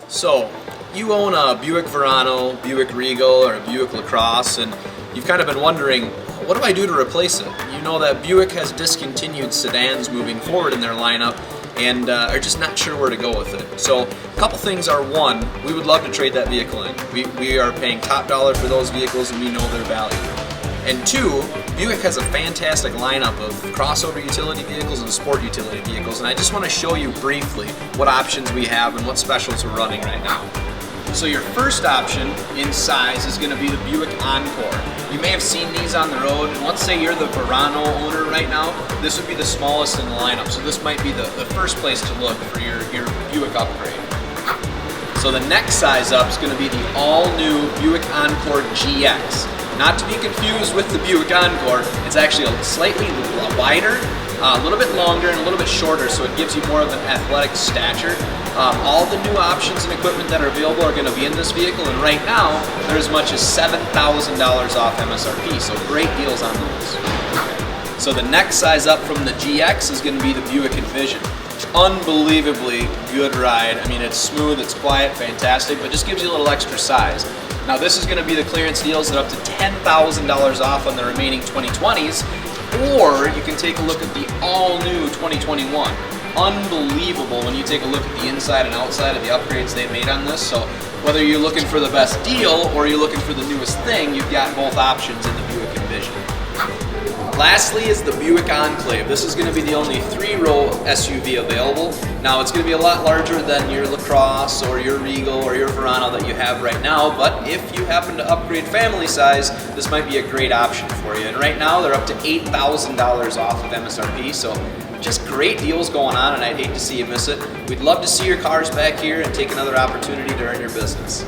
So, you own a Buick Verano, Buick Regal, or a Buick Lacrosse, and you've kind of been wondering, what do I do to replace it? You know that Buick has discontinued sedans moving forward in their lineup and are just not sure where to go with it. So, a couple things are, one, we would love to trade that vehicle in. We are paying top dollar for those vehicles and we know their value. And two, Buick has a fantastic lineup of crossover utility vehicles and sport utility vehicles, and I just want to show you briefly what options we have and what specials we're running right now. So your first option in size is going to be the Buick Encore. You may have seen these on the road, and let's say you're the Verano owner right now, this would be the smallest in the lineup, so this might be the first place to look for your Buick upgrade. So the next size up is going to be the all-new Buick Encore GX. Not to be confused with the Buick Encore, it's actually a slightly wider, a little bit longer, and a little bit shorter, so it gives you more of an athletic stature. All the new options and equipment that are available are going to be in this vehicle, and right now they're as much as $7,000 off MSRP, so great deals on those. So the next size up from the GX is going to be the Buick Envision. Unbelievably good ride. I mean, it's smooth, it's quiet, fantastic, but just gives you a little extra size. Now this is going to be the clearance deals that are up to $10,000 off on the remaining 2020s, or you can take a look at the all-new 2021. Unbelievable when you take a look at the inside and outside of the upgrades they made on this. So whether you're looking for the best deal or you're looking for the newest thing, you've got both options in the Buick Envision. Lastly is the Buick Enclave. This is going to be the only 3-row SUV available. Now it's going to be a lot larger than your Lacrosse or your Regal or your Verano that you have right now, but if you happen to upgrade family size, this might be a great option for you. And right now they're up to $8,000 off of MSRP, so just great deals going on, and I'd hate to see you miss it. We'd love to see your cars back here and take another opportunity to earn your business.